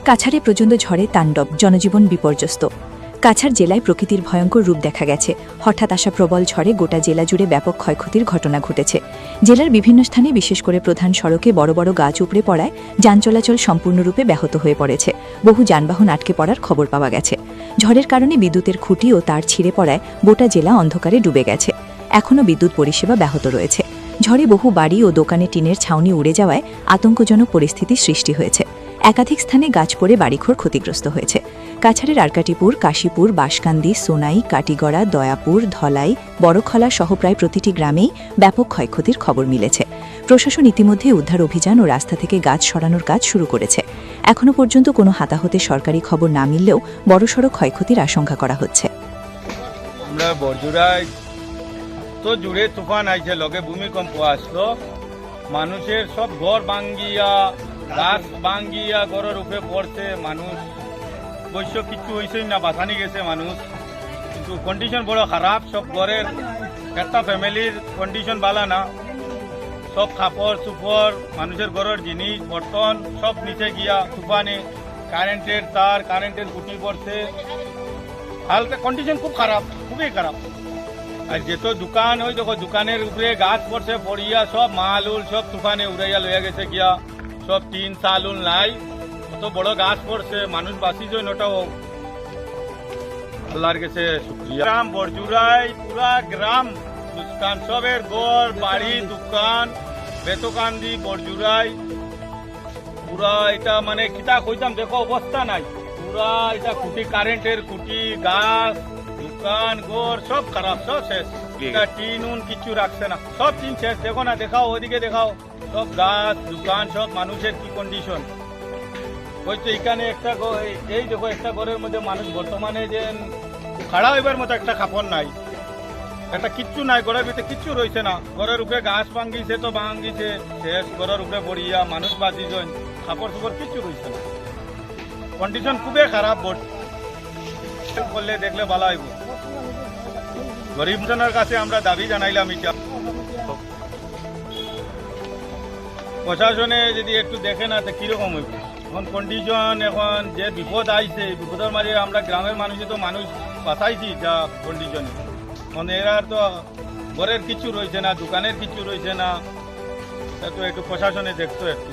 কাছাড়ে প্রচণ্ড ঝড়ে তাণ্ডব, জনজীবন বিপর্যস্ত। কাছাড় জেলায় প্রকৃতির ভয়ঙ্কর রূপ দেখা গেছে। হঠাৎ আসা প্রবল ঝড়ে গোটা জেলা জুড়ে ব্যাপক ক্ষয়ক্ষতির ঘটনা ঘটেছে। জেলার বিভিন্ন স্থানে, বিশেষ করে প্রধান সড়কে বড় বড় গাছ উপড়ে পড়ায় যান চলাচল সম্পূর্ণরূপে ব্যাহত হয়ে পড়েছে। বহু যানবাহন আটকে পড়ার খবর পাওয়া গেছে। ঝড়ের কারণে বিদ্যুতের খুঁটি ও তার ছিঁড়ে পড়ায় গোটা জেলা অন্ধকারে ডুবে গেছে। এখনও বিদ্যুৎ পরিষেবা ব্যাহত রয়েছে। ঝড়ে বহু বাড়ি ও দোকানে টিনের ছাউনি উড়ে যাওয়ায় আতঙ্কজনক পরিস্থিতির সৃষ্টি হয়েছে। একাধিক স্থানে গাছ পড়ে বাড়িঘর ক্ষতিগ্রস্ত হয়েছে। কাছাড়ের আরকাটিপুর, কাশীপুর, বাঁশকান্দি, সোনাই, কাটিগড়া, দয়াপুর, ধলাই, বড়খলা সহ প্রায় প্রতিটি গ্রামেই ব্যাপক ক্ষয়ক্ষতির খবর মিলেছে। প্রশাসন ইতিমধ্যে উদ্ধার অভিযান ও রাস্তা থেকে গাছ সরানোর কাজ শুরু করেছে। এখনও পর্যন্ত কোনো হাতাহতের সরকারি খবর না মিললেও বড়সড় ক্ষয়ক্ষতির আশঙ্কা করা হচ্ছে। আমরা বরজুড়ায় তো জুড়ে তুফান আইছে, লগে ভূমিকম্প আসলো, মানুষের সব ঘর ভাঙ্গিয়া, গাছ ভাঙ্গিয়া ঘরের উপরে পড়ছে। মানুষ অবশ্য কিছু হয়েছেই না, বাঁচানি গেছে মানুষ, কিন্তু কন্ডিশন বড় খারাপ। সব ঘরের একটা ফ্যামিলির কন্ডিশন ভালো না। সব কাপড় চুপড়, মানুষের ঘরের জিনিস বর্তন সব নিচে গিয়া তুফানে, কারেন্টের তার, কারেন্টের খুঁটি পড়ছে। হালকা কন্ডিশন খুব খারাপ, খুবই খারাপ। আর যেত দোকান ওই দেখো, দোকানের উপরে গাছ পড়ছে, পড়িয়া সব মাল উল সব তুফানে উড়াইয়া লইয়া গেছে গিয়া। সব টিন চাল উল নাই, কত বড় গাছ পড়ছে, মানুষ বাঁচি যায় ওটাও আল্লাহর কাছে শুকরিয়া। গ্রাম বরজুড়াই পুরা গ্রাম দোকান, সবের ঘর বাড়ি দোকান, বেতকান্দি বরজুড়াই পুরা এটা মানে কিতা কইতাম দেখো অবস্থা নাই। পুরা এটা খুঁটি, কারেন্টের খুঁটি, গাছ, দোকান ঘর সব খারাপ, সব শেষ। টিন উন কিছু রাখছে না, সব টিন শেষ। দেখো না, দেখাও ওইদিকে দেখাও, সব গাছ দোকান সব, মানুষের কি কন্ডিশন হয়েছে। এখানে একটা এই দেখো, একটা ঘরের মধ্যে মানুষ বর্তমানে যে খাড়া হইবার মতো একটা কাপড় নাই, একটা কিচ্ছু নাই, ঘরের ভিতরে কিচ্ছু রয়েছে না। ঘরের উপরে গাছ ভাঙ্গিছে তো ভাঙ্গিছে শেষ, ঘরের উপরে পড়িয়া মানুষ বাঁচি যায়, কাপড় চোপড় কিচ্ছু রয়েছে না। কন্ডিশন খুবই খারাপ। করলে দেখলে ভালো হইব। গরিব জনের কাছে আমরা দাবি জানাইলাম এটা, প্রশাসনে যদি একটু দেখে না তো কিরকম হইব। এখন কন্ডিশন, এখন যে বিপদ আইছে, বিপদের মাঝে আমরা গ্রামের মানুষই তো মানুষ বাঁচাইছি যা কন্ডিশনে। মানে এরা তো ঘরের কিছু রয়েছে না, দোকানের কিছু রয়েছে না, তা তো একটু প্রশাসনে দেখতো একটু।